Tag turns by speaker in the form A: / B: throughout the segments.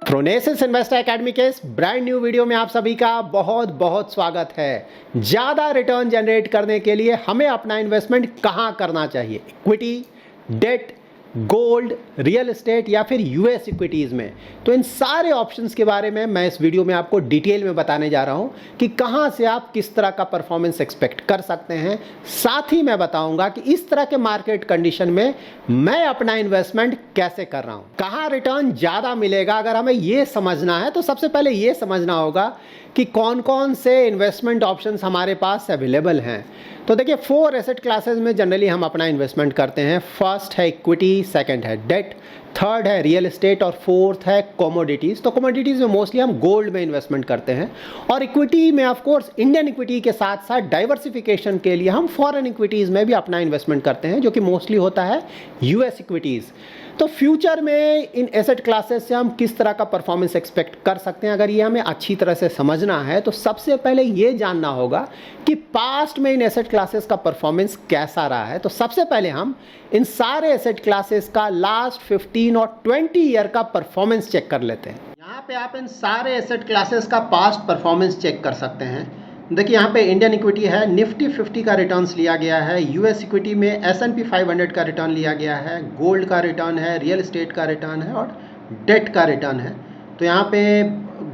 A: प्रोनेसिस investor academy के इस brand new video में आप सभी का बहुत बहुत स्वागत है। ज़्यादा रिटर्न जनरेट करने के लिए हमें अपना इन्वेस्टमेंट कहाँ करना चाहिए, equity, debt, gold, real estate या फिर यूएस इक्विटीज़ में। तो इन सारे ऑप्शंस के बारे में मैं इस वीडियो में आपको डिटेल में बताने जा रहा हूं कि कहां से आप किस तरह का परफॉर्मेंस एक्सपेक्ट कर सकते हैं। साथ ही मैं बताऊंगा कि इस तरह के मार्केट कंडीशन में मैं अपना इन्वेस्टमेंट कैसे कर रहा हूं, कहां रिटर्न ज़्यादा मिलेगा। अगर हमें ये समझना है तो सबसे पहले ये समझना होगा कि कौन कौन से इन्वेस्टमेंट ऑप्शंस हमारे पास अवेलेबल हैं। तो देखिए 4 एसेट क्लासेस में जनरली हम अपना इन्वेस्टमेंट करते हैं। फर्स्ट है इक्विटी, सेकंड है डेट, थर्ड है रियल एस्टेट और फोर्थ है कमोडिटीज़। तो कमोडिटीज़ में मोस्टली हम गोल्ड में इन्वेस्टमेंट करते हैं और इक्विटी में ऑफ कोर्स इंडियन इक्विटी के साथ साथ डाइवर्सिफिकेशन के लिए हम फॉरेन इक्विटीज़ में भी अपना इन्वेस्टमेंट करते हैं, जो कि मोस्टली होता है यूएस इक्विटीज़। तो फ्यूचर में इन एसेट क्लासेस से हम किस तरह का परफॉर्मेंस एक्सपेक्ट कर सकते हैं, अगर ये हमें अच्छी तरह से समझना है तो सबसे पहले ये जानना होगा कि पास्ट में इन एसेट क्लासेस का परफॉर्मेंस कैसा रहा है। तो सबसे पहले हम इन सारे एसेट क्लासेस का लास्ट 15 और 20 ईयर का परफॉर्मेंस चेक कर लेते हैं। यहाँ पे आप इन सारे एसेट क्लासेस का पास्ट परफॉर्मेंस चेक कर सकते हैं। देखिए यहाँ पे इंडियन इक्विटी है, निफ्टी 50 का रिटर्न्स लिया गया है, यूएस इक्विटी में S&P 500 का रिटर्न लिया गया है, गोल्ड का रिटर्न है, रियल एस्टेट का रिटर्न है और डेट का रिटर्न है। तो यहाँ पे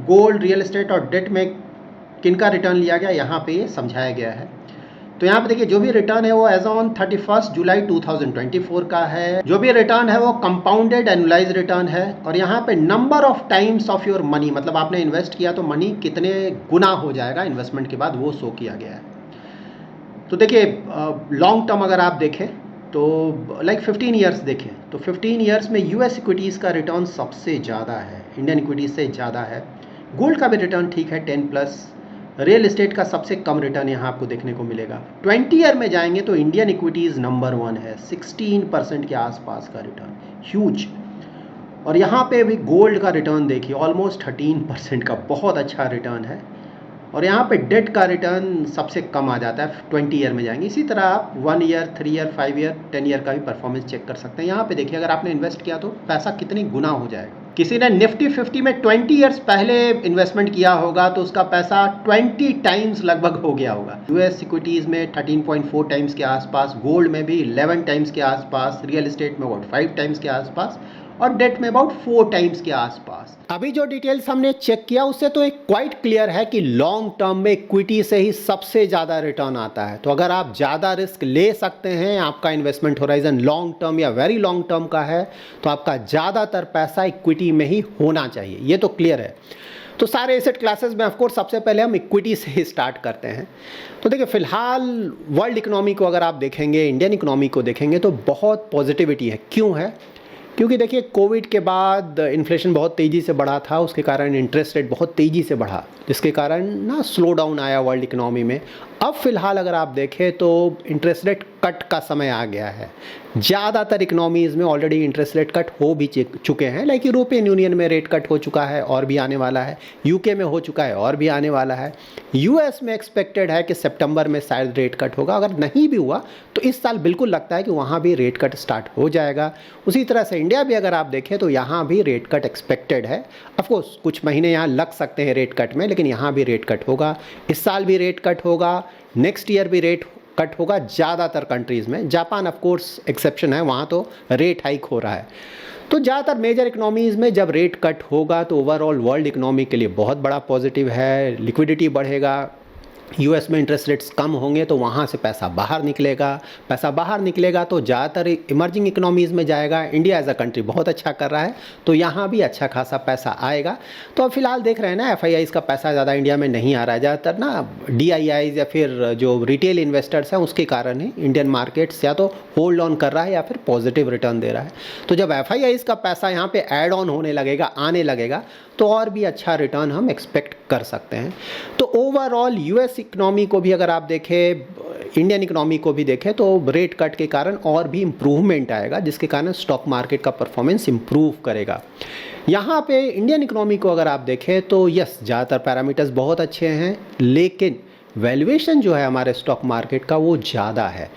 A: गोल्ड, रियल एस्टेट और डेट में किनका रिटर्न लिया गया यहाँ पे ये समझाया गया है। तो यहाँ पे देखिए जो भी रिटर्न है वो एज ऑन 31 जुलाई 2024 का है। जो भी रिटर्न है वो कंपाउंडेड एनुअलाइज रिटर्न है और यहाँ पे number of times of your money, मतलब आपने इन्वेस्ट किया तो मनी कितने गुना हो जाएगा इन्वेस्टमेंट के बाद, वो शो किया गया है। तो देखिए लॉन्ग टर्म अगर आप देखें तो लाइक 15 ईयर्स देखें तो 15 ईयर्स में यूएस इक्विटीज़ का रिटर्न सबसे ज़्यादा है, इंडियन इक्विटीज़ से ज़्यादा है। गोल्ड का भी रिटर्न ठीक है 10+, रियल एस्टेट का सबसे कम रिटर्न यहाँ आपको देखने को मिलेगा। 20 ईयर में जाएंगे तो इंडियन इक्विटीज़ नंबर 1 है, 16% के आसपास का रिटर्न, ह्यूज। और यहाँ पे भी गोल्ड का रिटर्न देखिए ऑलमोस्ट 13% का, बहुत अच्छा रिटर्न है। और यहाँ पे डेट का रिटर्न सबसे कम आ जाता है 20 ईयर में जाएंगे। इसी तरह आप 1 ईयर, 3 ईयर, 5 ईयर, 10 ईयर का भी परफॉर्मेंस चेक कर सकते हैं। यहाँ पे देखिए अगर आपने इन्वेस्ट किया तो पैसा कितनी गुना हो जाएगा। किसी ने निफ्टी 50 में 20 ईयर्स पहले इन्वेस्टमेंट किया होगा तो उसका पैसा 20 टाइम्स लगभग हो गया होगा। यूएस इक्विटीज़ में 13.4 टाइम्स के आसपास, गोल्ड में भी 11 टाइम्स के आसपास, रियल एस्टेट में अबाउट 5 टाइम्स के आसपास और डेट में अबाउट 4 टाइम्स के आसपास। अभी जो डिटेल्स हमने चेक किया उससे तो एक क्वाइट क्लियर है कि लॉन्ग टर्म में इक्विटी से ही सबसे ज़्यादा रिटर्न आता है। तो अगर आप ज़्यादा रिस्क ले सकते हैं, आपका इन्वेस्टमेंट होराइजन लॉन्ग टर्म या वेरी लॉन्ग टर्म का है, तो आपका ज़्यादातर पैसा इक्विटी में ही होना चाहिए, ये तो क्लियर है। तो सारे एसेट क्लासेस में ऑफकोर्स सबसे पहले हम इक्विटी से ही स्टार्ट करते हैं। तो देखिए फिलहाल वर्ल्ड इकोनॉमी को अगर आप देखेंगे, इंडियन इकोनॉमी को देखेंगे तो बहुत पॉजिटिविटी है। क्यों है? क्योंकि देखिए कोविड के बाद इन्फ्लेशन बहुत तेज़ी से बढ़ा था, उसके कारण इंटरेस्ट रेट बहुत तेज़ी से बढ़ा, जिसके कारण ना स्लो डाउन आया वर्ल्ड इकोनॉमी में। अब फिलहाल अगर आप देखें तो इंटरेस्ट रेट कट का समय आ गया है। ज़्यादातर इकोनॉमीज़ में ऑलरेडी इंटरेस्ट रेट कट हो भी चुके हैं, लाइक यूरोपियन यूनियन में रेट कट हो चुका है और भी आने वाला है, यूके में हो चुका है और भी आने वाला है, यूएस में एक्सपेक्टेड है कि सितंबर में शायद रेट कट होगा। अगर नहीं भी हुआ तो इस साल बिल्कुल लगता है कि वहाँ भी रेट कट स्टार्ट हो जाएगा। उसी तरह से इंडिया भी अगर आप देखें तो यहाँ भी रेट कट एक्सपेक्टेड है। ऑफकोर्स कुछ महीने यहाँ लग सकते हैं रेट कट में, लेकिन यहाँ भी रेट कट होगा। इस साल भी रेट कट होगा, नेक्स्ट ईयर भी रेट कट होगा ज़्यादातर कंट्रीज़ में। जापान ऑफ कोर्स एक्सेप्शन है, वहाँ तो रेट हाइक हो रहा है। तो ज़्यादातर मेजर इकोनॉमीज़ में जब रेट कट होगा तो ओवरऑल वर्ल्ड इकोनॉमी के लिए बहुत बड़ा पॉजिटिव है। लिक्विडिटी बढ़ेगा, यूएस में इंटरेस्ट रेट्स कम होंगे तो वहाँ से पैसा बाहर निकलेगा। पैसा बाहर निकलेगा तो ज़्यादातर इमर्जिंग इकोनॉमीज़ में जाएगा। इंडिया एज अ कंट्री बहुत अच्छा कर रहा है तो यहाँ भी अच्छा खासा पैसा आएगा। तो अब फिलहाल देख रहे हैं ना एफआईआईज़ का पैसा ज़्यादा इंडिया में नहीं आ रहा है, ज़्यादातर ना डीआईआईज़ या फिर जो रिटेल इन्वेस्टर्स हैं उसके कारण ही इंडियन मार्केट्स या तो होल्ड ऑन कर रहा है या फिर पॉजिटिव रिटर्न दे रहा है। तो जब एफआईआईज़ का पैसा यहाँ पे ऐड ऑन होने लगेगा, आने लगेगा, तो और भी अच्छा रिटर्न हम एक्सपेक्ट कर सकते हैं। तो ओवरऑल यूएस इकोनॉमी को भी अगर आप देखें, इंडियन इकोनॉमी को भी देखें तो रेट कट के कारण और भी इम्प्रूवमेंट आएगा, जिसके कारण स्टॉक मार्केट का परफॉर्मेंस इम्प्रूव करेगा। यहाँ पे इंडियन इकोनॉमी को अगर आप देखें तो यस ज़्यादातर पैरामीटर्स बहुत अच्छे हैं, लेकिन वैल्यूएशन जो है हमारे स्टॉक मार्केट का वो ज़्यादा है।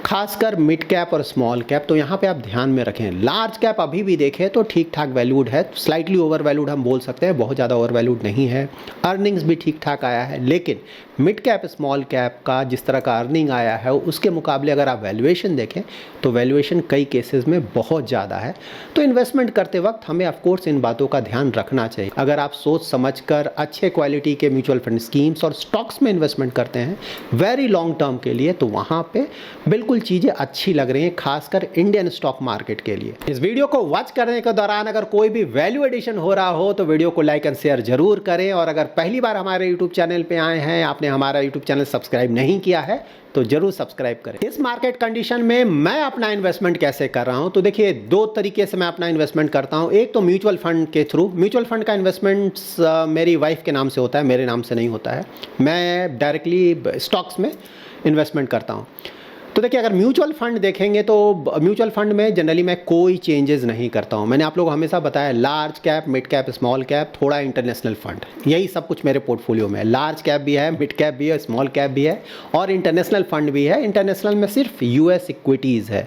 A: खासकर मिड कैप और स्मॉल कैप। तो यहाँ पे आप ध्यान में रखें, लार्ज कैप अभी भी देखें तो ठीक ठाक वैल्यूड है, स्लाइटली ओवर वैल्यूड हम बोल सकते हैं, बहुत ज़्यादा ओवर वैल्यूड नहीं है, अर्निंग्स भी ठीक ठाक आया है। लेकिन मिड कैप स्मॉल कैप का जिस तरह का अर्निंग आया है उसके मुकाबले अगर आप वैल्यूएशन देखें तो वैल्यूएशन कई केसेस में बहुत ज़्यादा है। तो इन्वेस्टमेंट करते वक्त हमें ऑफकोर्स इन बातों का ध्यान रखना चाहिए। अगर आप सोच समझकर अच्छे क्वालिटी के म्यूचुअल फंड स्कीम्स और स्टॉक्स में इन्वेस्टमेंट करते हैं वेरी लॉन्ग टर्म के लिए, तो वहाँ पे बिल्कुल चीज़ें अच्छी लग रही हैं, खासकर इंडियन स्टॉक मार्केट के लिए। इस वीडियो को वॉच करने के दौरान अगर कोई भी वैल्यू एडिशन हो रहा हो तो वीडियो को लाइक एंड शेयर जरूर करें, और अगर पहली बार हमारे यूट्यूब चैनल पे आए हैं, आपने हमारा यूट्यूब चैनल सब्सक्राइब नहीं किया है तो जरूर सब्सक्राइब करें। इस मार्केट कंडीशन में मैं अपना इन्वेस्टमेंट कैसे कर रहा हूं, तो देखिए दो तरीके से मैं अपना इन्वेस्टमेंट करता हूं। एक तो म्यूचुअल फंड के थ्रू। म्यूचुअल फंड का इन्वेस्टमेंट मेरी वाइफ के नाम से होता है, मेरे नाम से नहीं होता है। मैं डायरेक्टली स्टॉक्स में इन्वेस्टमेंट करता हूं। तो देखिए अगर म्यूचुअल फंड देखेंगे तो म्यूचुअल फंड में जनरली मैं कोई चेंजेस नहीं करता हूं। मैंने आप लोगों को हमेशा बताया large cap, mid cap, small cap, थोड़ा इंटरनेशनल फंड, यही सब कुछ मेरे पोर्टफोलियो में है। लार्ज कैप भी है, मिड कैप भी है, स्मॉल कैप भी है और इंटरनेशनल फंड भी है। इंटरनेशनल में सिर्फ यूएस इक्विटीज़ है।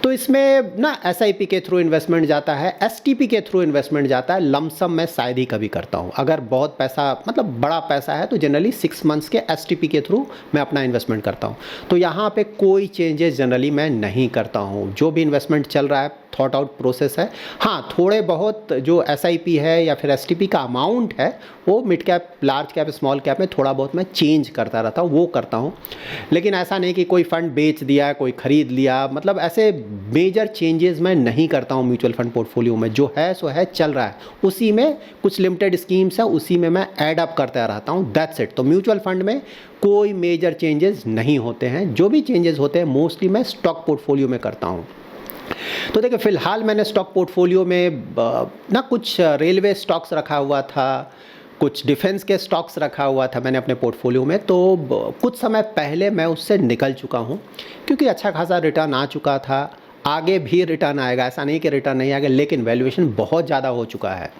A: तो इसमें ना एसआईपी के थ्रू इन्वेस्टमेंट जाता है, एसटीपी के थ्रू इन्वेस्टमेंट जाता है। लमसम मैं शायद ही कभी करता हूँ। अगर बहुत पैसा मतलब बड़ा पैसा है तो जनरली 6 मंथ्स के एसटीपी के थ्रू मैं अपना इन्वेस्टमेंट करता हूँ। तो यहाँ पे कोई चेंजेस जनरली मैं नहीं करता हूँ। जो भी इन्वेस्टमेंट चल रहा है थॉट आउट प्रोसेस है। हाँ, थोड़े बहुत जो एसआईपी है या फिर एसटीपी का अमाउंट है वो mid cap, large cap, small cap में थोड़ा बहुत मैं चेंज करता रहता हूँ, वो करता हूँ। लेकिन ऐसा नहीं कि कोई फंड बेच दिया, कोई खरीद लिया, मतलब ऐसे मेजर चेंजेस मैं नहीं करता हूँ म्यूचुअल फंड पोर्टफोलियो में। जो है सो है, चल रहा है, उसी में कुछ लिमिटेड स्कीम्स है, उसी में मैं ऐड अप करता रहता हूँ, दैट्स इट। तो म्यूचुअल फंड में कोई मेजर चेंजेस नहीं होते हैं। जो भी चेंजेस होते हैं मोस्टली मैं स्टॉक पोर्टफोलियो में करता हूँ। तो देखिए फिलहाल मैंने स्टॉक पोर्टफोलियो में ना कुछ रेलवे स्टॉक्स रखा हुआ था, कुछ डिफेंस के स्टॉक्स रखा हुआ था मैंने अपने पोर्टफोलियो में। तो कुछ समय पहले मैं उससे निकल चुका हूँ क्योंकि अच्छा खासा रिटर्न आ चुका था। आगे भी रिटर्न आएगा, ऐसा नहीं कि रिटर्न नहीं आएगा, लेकिन वैल्यूएशन बहुत ज़्यादा हो चुका है।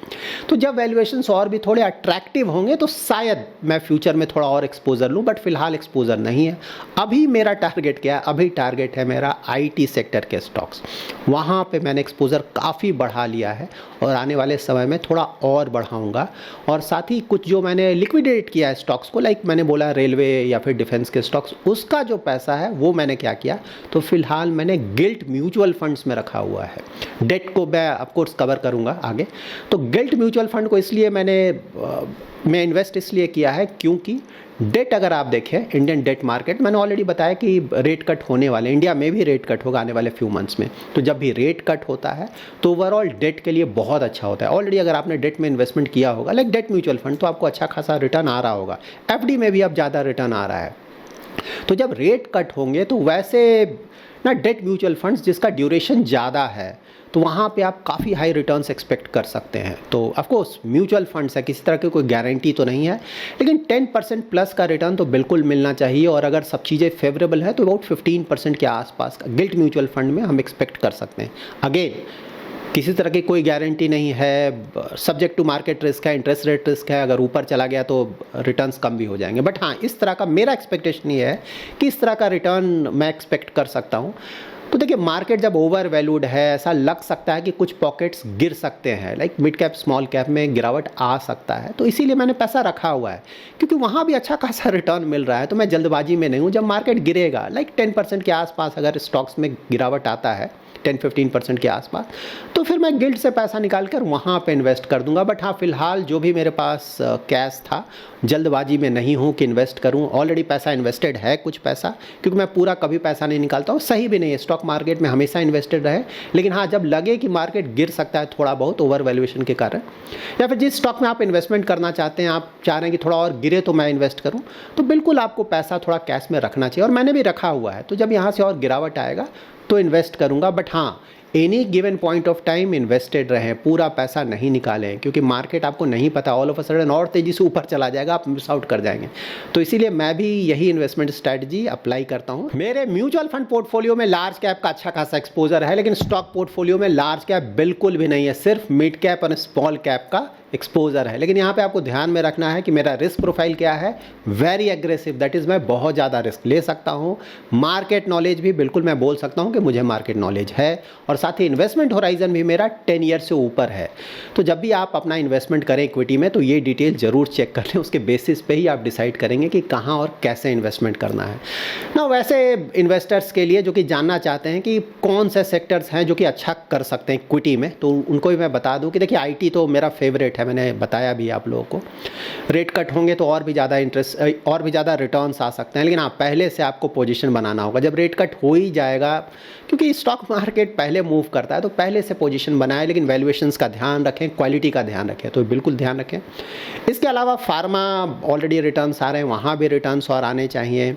A: तो जब वैल्यूएशंस और भी थोड़े अट्रैक्टिव होंगे तो शायद मैं फ्यूचर में थोड़ा और एक्सपोजर लूँ, बट फिलहाल एक्सपोजर नहीं है। अभी मेरा टारगेट क्या है? अभी टारगेट है मेरा आईटी सेक्टर के स्टॉक्स। वहाँ पे मैंने एक्सपोजर काफ़ी बढ़ा लिया है और आने वाले समय में थोड़ा और बढ़ाऊँगा। और साथ ही कुछ जो मैंने लिक्विडेट किया है स्टॉक्स को, लाइक मैंने बोला रेलवे या फिर डिफेंस के स्टॉक्स, उसका जो पैसा है वो मैंने क्या किया, तो फिलहाल मैंने गिल्ट म्यूचुअल फंड्स में रखा हुआ है। डेट को मैं ऑफकोर्स कवर करूंगा आगे। तो गिल्ट म्यूचुअल फंड को इसलिए मैं इन्वेस्ट इसलिए किया है क्योंकि डेट अगर आप देखें, इंडियन डेट मार्केट, मैंने ऑलरेडी बताया कि रेट कट होने वाले, इंडिया में भी रेट कट होगा आने वाले फ्यू मंथ्स में। तो जब भी रेट कट होता है तो ओवरऑल डेट के लिए बहुत अच्छा होता है। ऑलरेडी अगर आपने डेट में इन्वेस्टमेंट किया होगा, लाइक डेट म्यूचुअल फंड, तो आपको अच्छा खासा रिटर्न आ रहा होगा। एफडी में भी अब ज़्यादा रिटर्न आ रहा है। तो जब रेट कट होंगे तो वैसे ना डेट म्यूचुअल फंड्स जिसका ड्यूरेशन ज़्यादा है तो वहाँ पे आप काफ़ी हाई रिटर्न्स एक्सपेक्ट कर सकते हैं। तो ऑफकोर्स म्यूचुअल फंड्स है, किसी तरह की कोई गारंटी तो नहीं है, लेकिन 10% प्लस का रिटर्न तो बिल्कुल मिलना चाहिए। और अगर सब चीज़ें फेवरेबल है तो अबाउट 15% के आसपास का गिल्ट म्यूचुअल फंड में हम एक्सपेक्ट कर सकते हैं। अगेन किसी तरह की कोई गारंटी नहीं है, सब्जेक्ट टू मार्केट रिस्क है, इंटरेस्ट रेट रिस्क है। अगर ऊपर चला गया तो रिटर्न्स कम भी हो जाएंगे। बट हाँ, इस तरह का मेरा एक्सपेक्टेशन ये है कि इस तरह का रिटर्न मैं एक्सपेक्ट कर सकता हूँ। तो देखिए मार्केट जब ओवर वैल्यूड है, ऐसा लग सकता है कि कुछ पॉकेट्स गिर सकते हैं, like mid cap, small cap में गिरावट आ सकता है। तो इसीलिए मैंने पैसा रखा हुआ है क्योंकि वहाँ भी अच्छा खासा रिटर्न मिल रहा है। तो मैं जल्दबाजी में नहीं हूँ। जब मार्केट गिरेगा, लाइक 10% के आसपास अगर स्टॉक्स में गिरावट आता है, 10-15% के आसपास, तो फिर मैं गिल्ड से पैसा निकाल कर वहाँ पे इन्वेस्ट कर दूंगा। बट हाँ, फिलहाल जो भी मेरे पास कैश था, जल्दबाजी में नहीं हूँ कि इन्वेस्ट करूँ। ऑलरेडी पैसा इन्वेस्टेड है, कुछ पैसा, क्योंकि मैं पूरा कभी पैसा नहीं निकालता हूँ, सही भी नहीं है। स्टॉक मार्केट में हमेशा इन्वेस्टेड रहे, लेकिन हाँ, जब लगे कि मार्केट गिर सकता है थोड़ा बहुत ओवर वैल्यूएशन के कारण, या फिर जिस स्टॉक में आप इन्वेस्टमेंट करना चाहते हैं, आप चाह रहे हैं कि थोड़ा और गिरे तो मैं इन्वेस्ट करूँ, तो बिल्कुल आपको पैसा थोड़ा कैश में रखना चाहिए। और मैंने भी रखा हुआ है। तो जब यहाँ से और गिरावट आएगा तो इन्वेस्ट करूंगा। बट हाँ, any given point of time invested रहें, पूरा पैसा नहीं निकालें, क्योंकि मार्केट आपको नहीं पता, ऑल ऑफ अ सडन और तेज़ी से ऊपर चला जाएगा, आप मिस आउट कर जाएंगे। तो इसीलिए मैं भी यही इन्वेस्टमेंट स्ट्रैटेजी अप्लाई करता हूं। मेरे म्यूचुअल फंड पोर्टफोलियो में लार्ज कैप का अच्छा खासा एक्सपोजर है, लेकिन स्टॉक पोर्टफोलियो में लार्ज कैप बिल्कुल भी नहीं है, सिर्फ मिड कैप और स्मॉल कैप का एक्सपोजर है। लेकिन यहाँ पे आपको ध्यान में रखना है कि मेरा रिस्क प्रोफाइल क्या है, वेरी एग्रेसिव, दैट इज़ मैं बहुत ज़्यादा रिस्क ले सकता हूँ। मार्केट नॉलेज भी बिल्कुल मैं बोल सकता हूँ कि मुझे मार्केट नॉलेज है, और साथ ही इन्वेस्टमेंट होराइजन भी मेरा 10 ईयर से ऊपर है। तो जब भी आप अपना इन्वेस्टमेंट करें इक्विटी में तो ये डिटेल ज़रूर चेक कर लें, उसके बेसिस पे ही आप डिसाइड करेंगे कि कहाँ और कैसे इन्वेस्टमेंट करना है ना। वैसे इन्वेस्टर्स के लिए जो कि जानना चाहते हैं कि कौन से सेक्टर्स हैं जो कि अच्छा कर सकते हैं इक्विटी में, तो उनको भी मैं बता दूं कि देखिए आईटी तो मेरा फेवरेट है, मैंने बताया भी आप लोगों को। रेट कट होंगे तो और भी ज़्यादा इंटरेस्ट और भी ज़्यादा रिटर्न्स आ सकते हैं, लेकिन हाँ पहले से आपको पोजीशन बनाना होगा। जब रेट कट हो ही जाएगा, क्योंकि स्टॉक मार्केट पहले मूव करता है, तो पहले से पोजीशन बनाए, लेकिन वैल्यूएशंस का ध्यान रखें, क्वालिटी का ध्यान रखें, तो बिल्कुल ध्यान रखें। इसके अलावा फार्मा ऑलरेडी रिटर्न्स आ रहे हैं, वहाँ भी रिटर्न्स और आने चाहिए।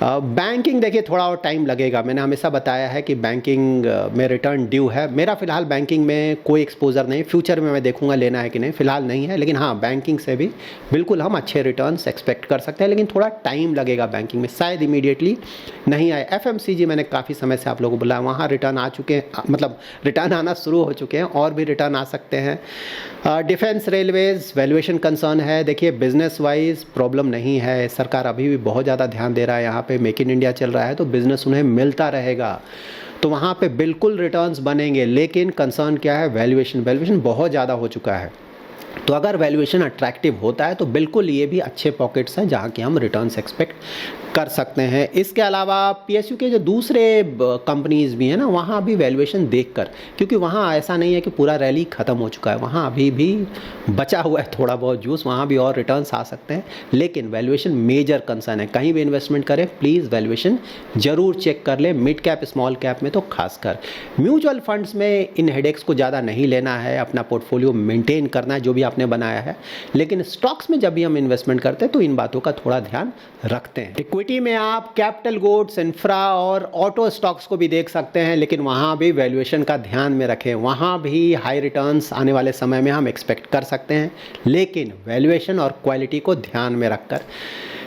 A: बैंकिंग देखिए थोड़ा और टाइम लगेगा, मैंने हमेशा बताया है कि बैंकिंग में रिटर्न ड्यू है। मेरा फ़िलहाल बैंकिंग में कोई एक्सपोजर नहीं, फ्यूचर में मैं देखूंगा लेना है कि नहीं, फ़िलहाल नहीं है। लेकिन हाँ बैंकिंग से भी बिल्कुल हम अच्छे रिटर्न्स एक्सपेक्ट कर सकते हैं, लेकिन थोड़ा टाइम लगेगा बैंकिंग में, शायद इमीडिएटली नहीं आए। एफएमसीजी मैंने काफ़ी समय से आप लोगों को बोला, वहाँ रिटर्न आ चुके हैं, मतलब रिटर्न आना शुरू हो चुके हैं, और भी रिटर्न आ सकते हैं। डिफेंस रेलवेज़ वैल्यूएशन कंसर्न है। देखिए बिजनेस वाइज प्रॉब्लम नहीं है, सरकार अभी भी बहुत ज़्यादा ध्यान दे रहा है, यहाँ पे मेक इन इंडिया चल रहा है, तो बिजनेस उन्हें मिलता रहेगा, तो वहाँ पे बिल्कुल रिटर्न्स बनेंगे। लेकिन कंसर्न क्या है, वैल्यूएशन बहुत ज़्यादा हो चुका है। तो अगर वैल्यूएशन अट्रैक्टिव होता है तो बिल्कुल ये भी अच्छे पॉकेट्स हैं जहाँ के हम रिटर्न्स एक्सपेक्ट कर सकते हैं। इसके अलावा पीएसयू के जो दूसरे कंपनीज़ भी हैं ना, वहाँ भी वैल्यूएशन देखकर, क्योंकि वहाँ ऐसा नहीं है कि पूरा रैली ख़त्म हो चुका है, वहाँ अभी भी बचा हुआ है थोड़ा बहुत जूस, वहाँ भी और रिटर्न्स आ सकते हैं। लेकिन वैल्यूएशन मेजर कंसर्न है, कहीं भी इन्वेस्टमेंट करें प्लीज़ वैल्यूएशन ज़रूर चेक कर लें, मिड कैप स्मॉल कैप में तो खासकर। म्यूचुअल फंड्स में इन हेडेक्स को ज़्यादा नहीं लेना है, अपना पोर्टफोलियो मेंटेन करना है जो भी आपने बनाया है। लेकिन स्टॉक्स में जब भी हम इन्वेस्टमेंट करते हैं तो इन बातों का थोड़ा ध्यान रखते हैं। इक्विटी में आप कैपिटल गुड्स, इंफ्रा और ऑटो स्टॉक्स को भी देख सकते हैं, लेकिन वहाँ भी वैल्यूएशन का ध्यान में रखें, वहाँ भी हाई रिटर्न्स आने वाले समय में हम एक्सपेक्ट कर सकते हैं, लेकिन वैल्यूएशन और क्वालिटी को ध्यान में रखकर।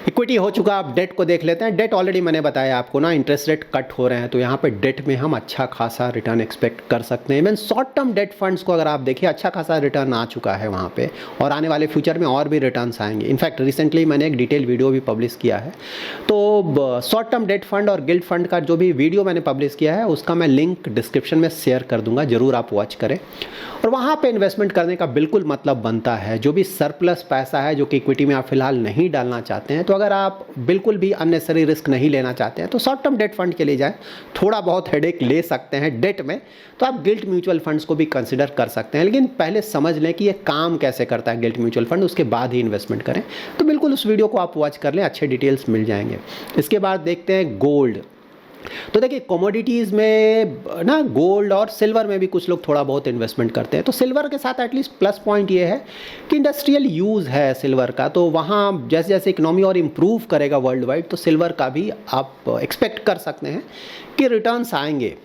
A: इक्विटी हो चुका, आप डेट को देख लेते हैं। डेट ऑलरेडी मैंने बताया आपको ना, इंटरेस्ट रेट कट हो रहे हैं, तो यहाँ पे डेट में हम अच्छा खासा रिटर्न एक्सपेक्ट कर सकते हैं। Even short term debt funds को अगर आप देखिए, अच्छा खासा रिटर्न आ चुका है वहाँ पे, और आने वाले फ्यूचर में और भी रिटर्न्स आएंगे। इनफैक्ट रिसेंटली मैंने एक डिटेल वीडियो भी पब्लिश किया है, तो शॉर्ट टर्म डेट फंड और गिल्ड फंड का जो भी वीडियो मैंने पब्लिश किया है उसका मैं लिंक डिस्क्रिप्शन में शेयर कर दूंगा, जरूर आप वॉच करें। और वहाँ पे इन्वेस्टमेंट करने का बिल्कुल मतलब बनता है, जो भी सरप्लस पैसा है जो कि इक्विटी में आप फिलहाल नहीं डालना चाहते हैं, तो अगर आप बिल्कुल भी अननेसेसरी रिस्क नहीं लेना चाहते हैं तो शॉर्ट टर्म डेट फंड के लिए जाएं, थोड़ा बहुत हेडेक ले सकते हैं डेट में, तो आप गिल्ट म्यूचुअल फंड्स को भी कंसिडर कर सकते हैं। लेकिन पहले समझ लें कि ये काम कैसे करता है गिल्ट म्यूचुअल फंड, उसके बाद ही इन्वेस्टमेंट करें। तो बिल्कुल उस वीडियो को आप वॉच कर लें, अच्छे डिटेल्स मिल जाएंगे। इसके बाद देखते हैं गोल्ड। तो देखिए कमोडिटीज़ में ना, गोल्ड और सिल्वर में भी कुछ लोग थोड़ा बहुत इन्वेस्टमेंट करते हैं, तो सिल्वर के साथ एटलीस्ट प्लस पॉइंट ये है कि इंडस्ट्रियल यूज़ है सिल्वर का, तो वहाँ जैसे जैसे इकोनॉमी और इम्प्रूव करेगा वर्ल्ड वाइड, तो सिल्वर का भी आप एक्सपेक्ट कर सकते हैं कि रिटर्न्स आएंगे।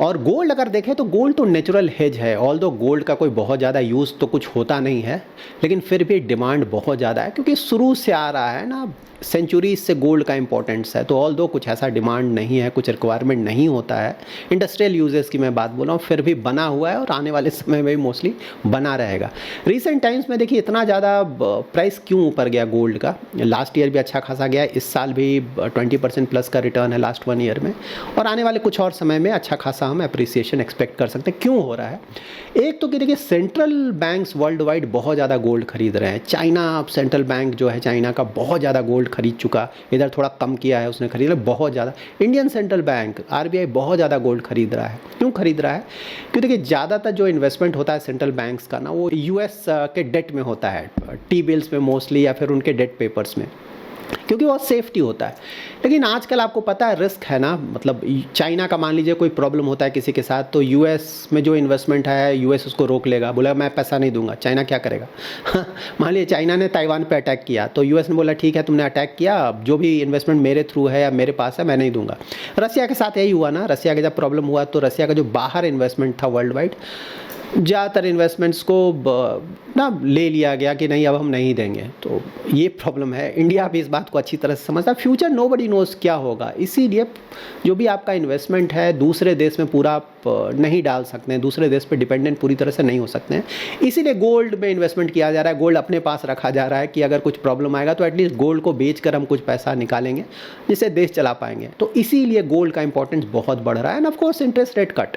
A: और गोल्ड अगर देखें तो गोल्ड तो नेचुरल हेज है, ऑल्दो गोल्ड का कोई बहुत ज़्यादा यूज़ तो कुछ होता नहीं है, लेकिन फिर भी डिमांड बहुत ज़्यादा है, क्योंकि शुरू से आ रहा है ना, सेंचुरीज से गोल्ड का इंपॉर्टेंस है। तो ऑल्दो कुछ ऐसा डिमांड नहीं है, कुछ रिक्वायरमेंट नहीं होता है, इंडस्ट्रियल यूजेस की मैं बात बोल रहा हूँ, फिर भी बना हुआ है और आने वाले समय में भी मोस्टली बना रहेगा। रिसेंट टाइम्स में देखिए इतना ज़्यादा प्राइस क्यों ऊपर गया गोल्ड का, लास्ट ईयर भी अच्छा खासा गया, इस साल भी 20% प्लस का रिटर्न है लास्ट 1 ईयर में, और आने वाले कुछ और समय में अच्छा खासा हम अप्रिसिएशन एक्सपेक्ट कर सकते हैं। क्यों हो रहा है, एक तो कि देखिए सेंट्रल बैंक्स वर्ल्ड वाइड बहुत ज़्यादा गोल्ड खरीद रहे हैं। चाइना सेंट्रल बैंक जो है चाइना का बहुत ज़्यादा गोल्ड खरीद चुका, इधर थोड़ा कम किया है उसने खरीद लिया बहुत ज़्यादा। इंडियन सेंट्रल बैंक आरबीआई बहुत ज़्यादा गोल्ड खरीद रहा है। क्यों खरीद रहा है, क्योंकि देखिए ज़्यादातर जो इन्वेस्टमेंट होता है सेंट्रल बैंक्स का ना, वो यूएस के डेट में होता है, टी बिल्स में मोस्टली, या फिर उनके डेट पेपर्स में, क्योंकि वो सेफ्टी होता है। लेकिन आजकल आपको पता है रिस्क है ना, मतलब चाइना का मान लीजिए कोई प्रॉब्लम होता है किसी के साथ, तो यूएस में जो इन्वेस्टमेंट है यूएस उसको रोक लेगा, बोला मैं पैसा नहीं दूंगा। चाइना क्या करेगा मान लीजिए चाइना ने ताइवान पे अटैक किया, तो यूएस ने बोला ठीक है तुमने अटैक किया, अब जो भी इन्वेस्टमेंट मेरे थ्रू है या मेरे पास है मैं नहीं दूंगा। रसिया के साथ यही हुआ ना, रसिया का जब प्रॉब्लम हुआ तो रसिया का जो बाहर इन्वेस्टमेंट था वर्ल्ड वाइड, ज़्यादातर इन्वेस्टमेंट्स को ना ले लिया गया कि नहीं अब हम नहीं देंगे, तो ये प्रॉब्लम है। इंडिया भी इस बात को अच्छी तरह से समझता है, फ्यूचर नोबडी नोज़ क्या होगा, इसीलिए जो भी आपका इन्वेस्टमेंट है दूसरे देश में पूरा आप नहीं डाल सकते हैं, दूसरे देश पे डिपेंडेंट पूरी तरह से नहीं हो सकते हैं। इसीलिए गोल्ड में इन्वेस्टमेंट किया जा रहा है, गोल्ड अपने पास रखा जा रहा है कि अगर कुछ प्रॉब्लम आएगा तो एटलीस्ट गोल्ड को बेच कर हम कुछ पैसा निकालेंगे जिससे देश चला पाएंगे। तो इसीलिए गोल्ड का इंपॉर्टेंस बहुत बढ़ रहा है। End of course interest rate cut,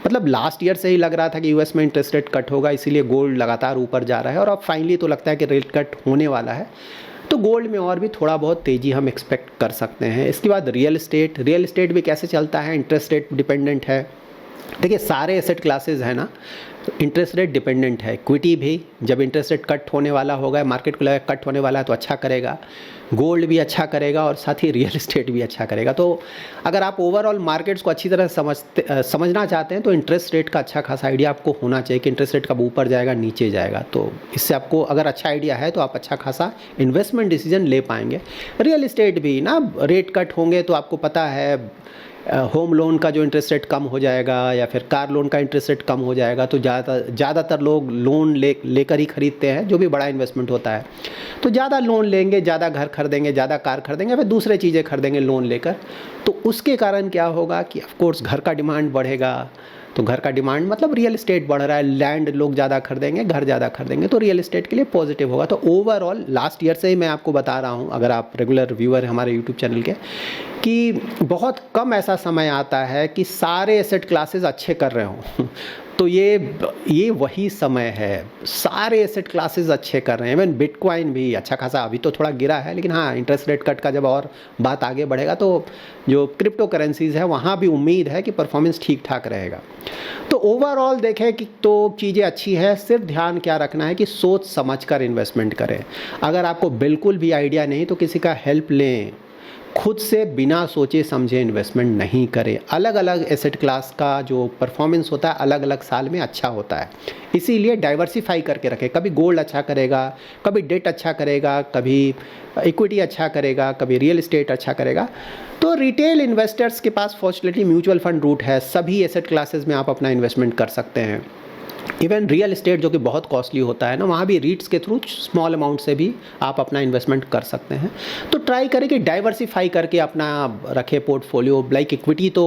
A: मतलब लास्ट ईयर से ही लग रहा था कि यूएस में इंटरेस्ट रेट कट होगा, इसीलिए गोल्ड लगातार ऊपर जा रहा है और अब फाइनली तो लगता है कि रेट कट होने वाला है, तो गोल्ड में और भी थोड़ा बहुत तेज़ी हम एक्सपेक्ट कर सकते हैं। इसके बाद रियल एस्टेट भी कैसे चलता है, इंटरेस्ट रेट डिपेंडेंट है। देखिए सारे एसेट क्लासेस है ना इंटरेस्ट रेट डिपेंडेंट है। इक्विटी भी जब इंटरेस्ट रेट कट होने वाला होगा, मार्केट को लगा कट होने वाला है तो अच्छा करेगा, गोल्ड भी अच्छा करेगा और साथ ही रियल एस्टेट भी अच्छा करेगा। तो अगर आप ओवरऑल मार्केट्स को अच्छी तरह समझना चाहते हैं तो इंटरेस्ट रेट का अच्छा खासा आइडिया आपको होना चाहिए कि इंटरेस्ट रेट कब ऊपर जाएगा नीचे जाएगा। तो इससे आपको अगर अच्छा आइडिया है तो आप अच्छा खासा इन्वेस्टमेंट डिसीजन ले पाएंगे। रियल एस्टेट भी ना रेट कट होंगे तो आपको पता है होम लोन का जो इंटरेस्ट रेट कम हो जाएगा या फिर कार लोन का इंटरेस्ट रेट कम हो जाएगा, तो ज़्यादातर लोग लोन लेकर ही खरीदते हैं जो भी बड़ा इन्वेस्टमेंट होता है। तो ज़्यादा लोन लेंगे, ज़्यादा घर खरीदेंगे, ज़्यादा कार खरीदेंगे, फिर दूसरे चीज़ें खरीदेंगे लोन लेकर, तो उसके कारण क्या होगा कि ऑफ कोर्स घर का डिमांड बढ़ेगा। तो घर का डिमांड मतलब रियल एस्टेट बढ़ रहा है, लैंड लोग ज़्यादा खरीदेंगे, घर ज़्यादा खरीदेंगे, तो रियल एस्टेट के लिए पॉजिटिव होगा। तो ओवरऑल लास्ट ईयर से ही मैं आपको बता रहा हूँ, अगर आप रेगुलर व्यूअर हमारे यूट्यूब चैनल के, कि बहुत कम ऐसा समय आता है कि सारे एसेट क्लासेस अच्छे कर रहे हों। तो ये वही समय है, सारे एसेट क्लासेस अच्छे कर रहे हैं। इवन बिटकॉइन भी अच्छा खासा अभी तो थोड़ा गिरा है, लेकिन हाँ इंटरेस्ट रेट कट का जब और बात आगे बढ़ेगा तो जो क्रिप्टो करेंसीज़ है वहाँ भी उम्मीद है कि परफॉर्मेंस ठीक ठाक रहेगा। तो ओवरऑल देखें कि तो चीज़ें अच्छी है, सिर्फ ध्यान क्या रखना है कि सोच समझ कर इन्वेस्टमेंट करें। अगर आपको बिल्कुल भी आइडिया नहीं तो किसी का हेल्प लें, खुद से बिना सोचे समझे इन्वेस्टमेंट नहीं करें। अलग अलग एसेट क्लास का जो परफॉर्मेंस होता है अलग अलग साल में अच्छा होता है, इसीलिए डाइवर्सिफाई करके रखें। कभी गोल्ड अच्छा करेगा, कभी डेट अच्छा करेगा, कभी इक्विटी अच्छा करेगा, कभी रियल एस्टेट अच्छा करेगा। तो रिटेल इन्वेस्टर्स के पास फॉर्चुनेटली म्यूचुअल फंड रूट है, सभी एसेट क्लासेस में आप अपना इन्वेस्टमेंट कर सकते हैं। इवन रियल एस्टेट जो कि बहुत कॉस्टली होता है ना, वहाँ भी रीट्स के थ्रू स्मॉल अमाउंट से भी आप अपना इन्वेस्टमेंट कर सकते हैं। तो ट्राई करें कि डाइवर्सिफाई करके अपना रखें पोर्टफोलियो। लाइक इक्विटी तो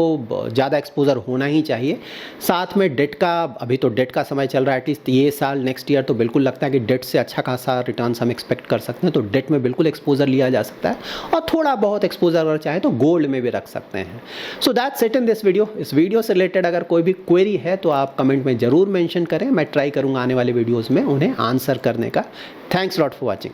A: ज़्यादा एक्सपोजर होना ही चाहिए, साथ में डेट का, अभी तो डेट का समय चल रहा है, एटलीस्ट ये साल नेक्स्ट ईयर तो बिल्कुल लगता है कि डेट से अच्छा खासा रिटर्न्स हम एक्सपेक्ट कर सकते हैं, तो डेट में बिल्कुल एक्सपोजर लिया जा सकता है। और थोड़ा बहुत एक्सपोजर अगर चाहे तो गोल्ड में भी रख सकते हैं। So that's it in this video. इस वीडियो से रिलेटेड अगर कोई भी क्वेरी है तो आप कमेंट में ज़रूर मेंशन करें, मैं ट्राई करूंगा आने वाले वीडियोस में उन्हें आंसर करने का। Thanks lot for watching.